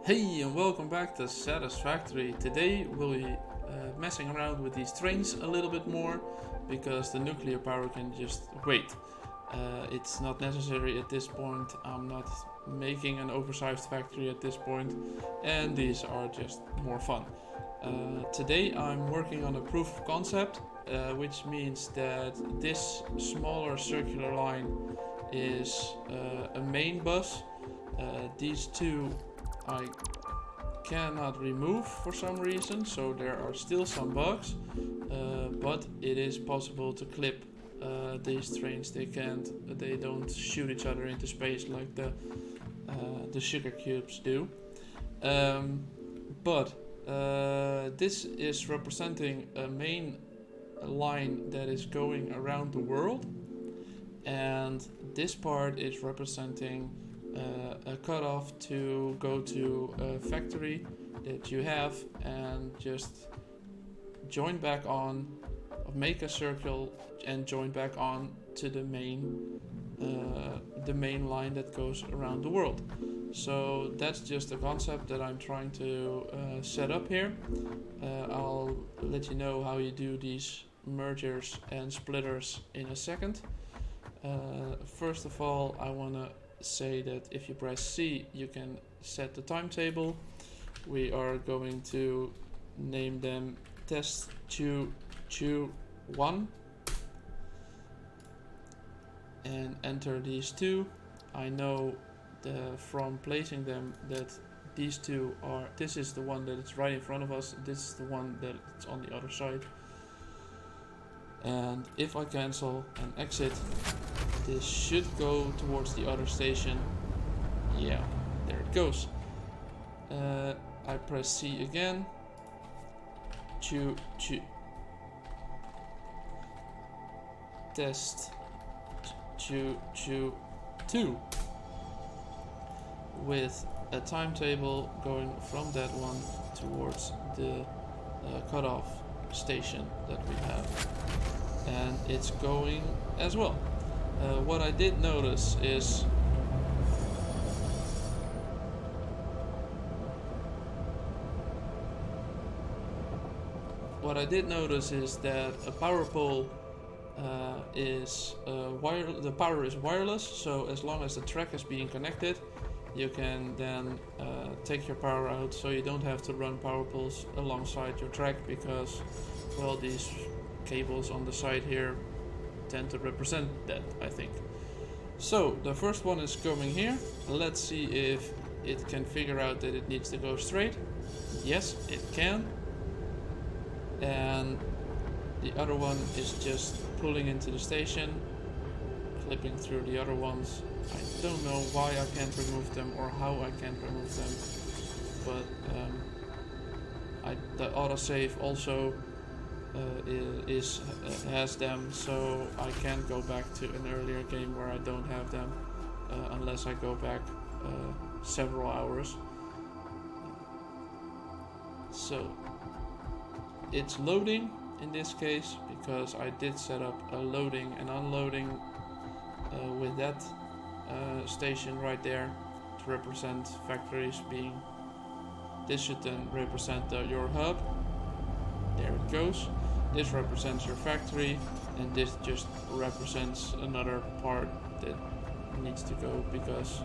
Hey and welcome back to Satisfactory. Today we'll be messing around with these trains a little bit more because the nuclear power can just wait. It's not necessary at this point. I'm not making an oversized factory at this point, and these are just more fun. Today I'm working on a proof of concept, which means that this smaller circular line is a main bus. These two I cannot remove for some reason, so there are still some bugs, but it is possible to clip these trains. They don't shoot each other into space like the sugar cubes do. But this is representing a main line that is going around the world, and this part is representing a cutoff to go to a factory that you have and just join back on, make a circle and join back on to the main line that goes around the world. So that's just a concept that I'm trying to set up here. I'll let you know how you do these mergers and splitters in a second. First of all, I want to say that if you press C, you can set the timetable. We are going to name them test 221 and enter these two. I know from placing them that these two are, this is the one that is right in front of us, this is the one that is on the other side. And if I cancel and exit, this should go towards the other station. Yeah, there it goes. I press C again. Test 2 with a timetable going from that one towards the cutoff station that we have, and it's going as well. What I did notice is that a power pole the power is wireless, so as long as the track is being connected, you can then take your power out, so you don't have to run power poles alongside your track, because, well, these cables on the side here tend to represent that, I think. So the first one is going here. Let's see if it can figure out that it needs to go straight. Yes, it can. And the other one is just pulling into the station, clipping through the other ones. I don't know why I can't remove them or how I can't remove them, but the autosave also has them, so I can't go back to an earlier game where I don't have them unless I go back several hours. So it's loading in this case, because I did set up a loading and unloading with that station right there to represent factories being. This should then represent your hub. There it goes. This represents your factory, and this just represents another part that needs to go, because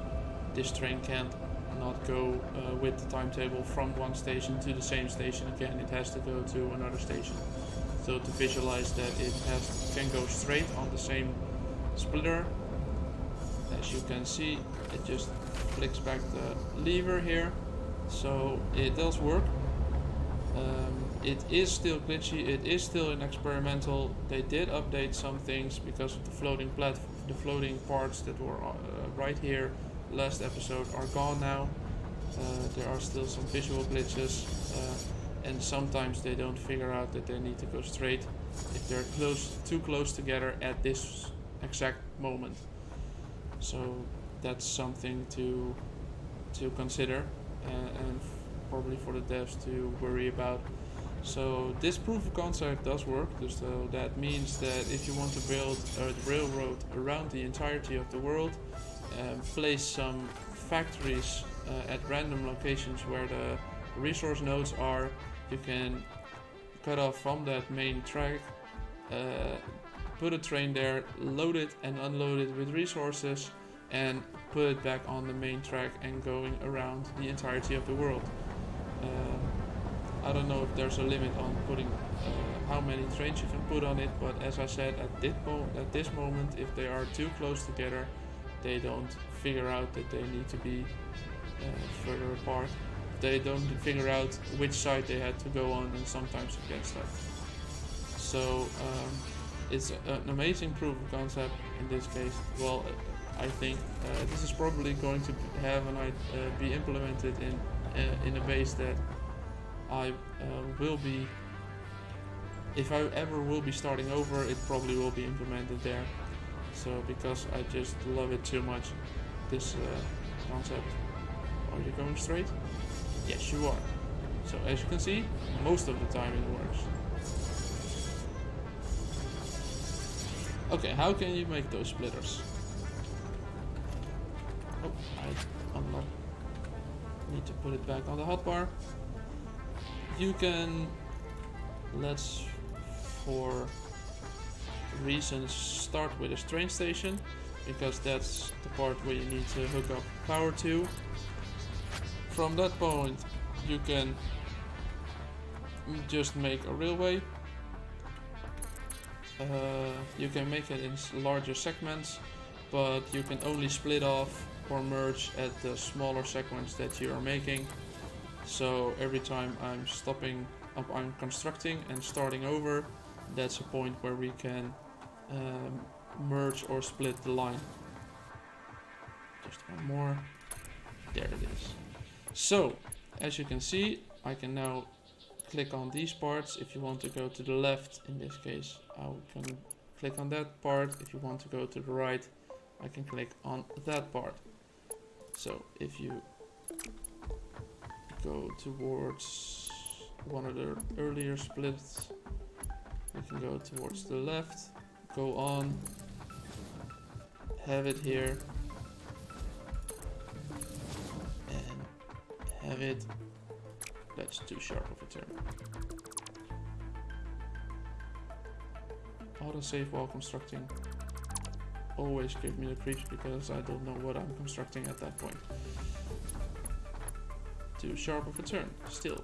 this train can't not go with the timetable from one station to the same station again. It has to go to another station. So to visualize that it can go straight on the same splitter, as you can see, it just flicks back the lever here, so it does work. It is still glitchy, it is still an experimental. They did update some things because of the floating parts that were right here last episode are gone now. There are still some visual glitches, and sometimes they don't figure out that they need to go straight if they're too close together at this exact moment. So that's something to consider, and probably for the devs to worry about. So this proof of concept does work, so that means that if you want to build a railroad around the entirety of the world, place some factories at random locations where the resource nodes are, you can cut off from that main track, put a train there, load it and unload it with resources, and put it back on the main track and going around the entirety of the world. I don't know if there's a limit on putting how many trains you can put on it, but as I said, at this moment, if they are too close together, they don't figure out that they need to be further apart. They don't figure out which side they had to go on, and sometimes it gets stuck. So it's an amazing proof of concept in this case. Well, I think this is probably going to be implemented in a base that I will be. If I ever will be starting over, it probably will be implemented there. So because I just love it too much, this concept. Are you going straight? Yes, you are. So as you can see, most of the time it works. Okay, how can you make those splitters? Oh, I unlocked. Need to put it back on the hotbar. You can, let's for reasons start with a train station, because that's the part where you need to hook up power to. From that point you can just make a railway. You can make it in larger segments, but you can only split off or merge at the smaller segments that you are making. So every time I'm constructing and starting over, that's a point where we can merge or split the line. Just one more. There it is. So as you can see, I can now click on these parts. If you want to go to the left, in this case I can click on that part. If you want to go to the right, I can click on that part. So if you go towards one of the earlier splits, we can go towards the left, go on, have it here, and have it. That's too sharp of a turn. Autosave while constructing. Always give me the creeps because I don't know what I'm constructing at that point. Too sharp of a turn, still.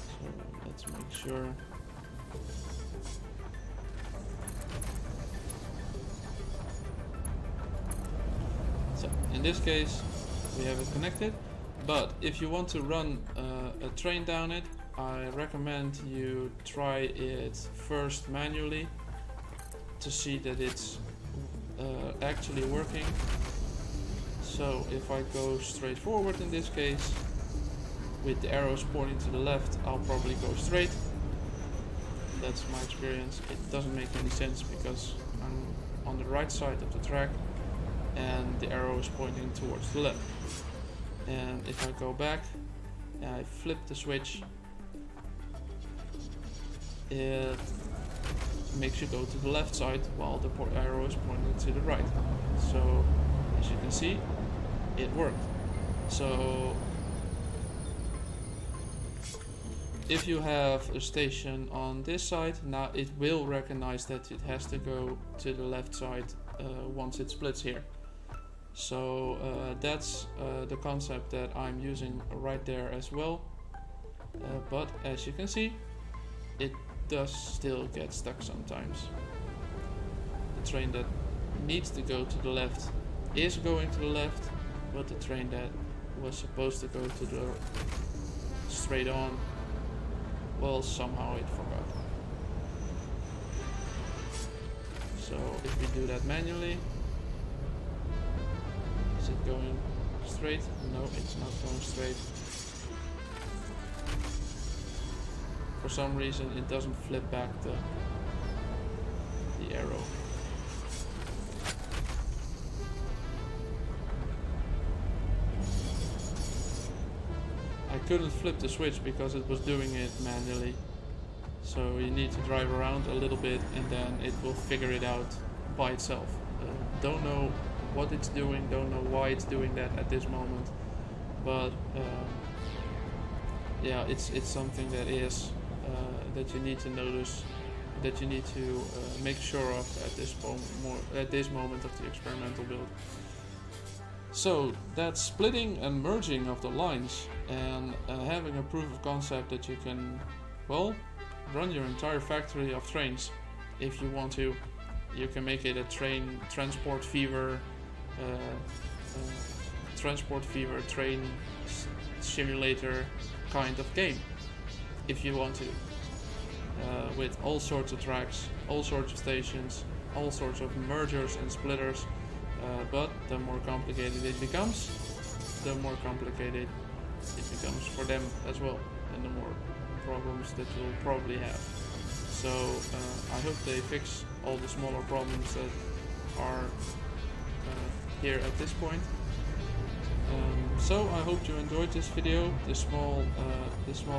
So let's make sure. So in this case, we have it connected. But if you want to run a train down it, I recommend you try it first manually to see that it's actually working. So if I go straight forward in this case, with the arrows pointing to the left, I'll probably go straight. That's my experience. It doesn't make any sense because I'm on the right side of the track and the arrow is pointing towards the left. And if I go back and I flip the switch, it makes you go to the left side while the arrow is pointing to the right. So as you can see, it worked. So if you have a station on this side, now it will recognize that it has to go to the left side once it splits here. So that's the concept that I'm using right there as well. But as you can see, it does still get stuck sometimes. The train that needs to go to the left is going to the left, but the train that was supposed to go to the straight on, well, somehow it forgot. So if we do that manually, is it going straight? No, it's not going straight. For some reason it doesn't flip back the arrow. I couldn't flip the switch because it was doing it manually. So you need to drive around a little bit and then it will figure it out by itself. Don't know what it's doing, don't know why it's doing that at this moment, but yeah, it's something that is that you need to notice, that you need to make sure of at this moment of the experimental build. So that's splitting and merging of the lines and having a proof of concept that you can, well, run your entire factory of trains if you want to. You can make it a transport fever train simulator kind of game if you want to, with all sorts of tracks, all sorts of stations, all sorts of mergers and splitters. But the more complicated it becomes, the more complicated it becomes for them as well, and the more problems that you'll probably have. So I hope they fix all the smaller problems that are here at this point. So I hope you enjoyed this video, this small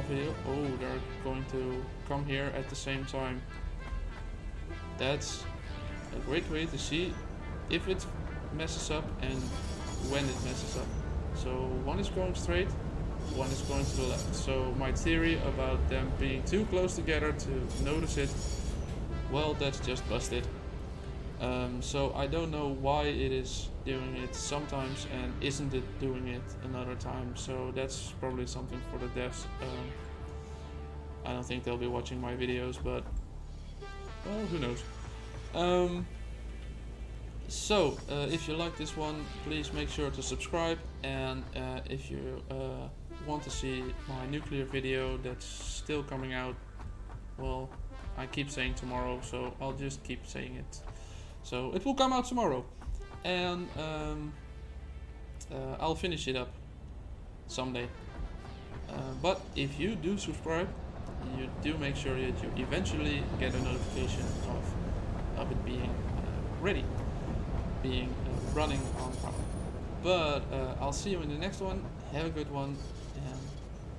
video. Oh, they're going to come here at the same time. That's a great way to see if it messes up and when it messes up. So one is going straight, one is going to the left. So my theory about them being too close together to notice it, well, that's just busted. So I don't know why it is doing it sometimes and isn't it doing it another time. So that's probably something for the devs. I don't think they'll be watching my videos, but well, who knows. So if you like this one, please make sure to subscribe, and if you want to see my nuclear video that's still coming out, well, I keep saying tomorrow, so I'll just keep saying it. So it will come out tomorrow, and I'll finish it up someday. But if you do subscribe, you do make sure that you eventually get a notification of it being ready, being running on power. But I'll see you in the next one. Have a good one, and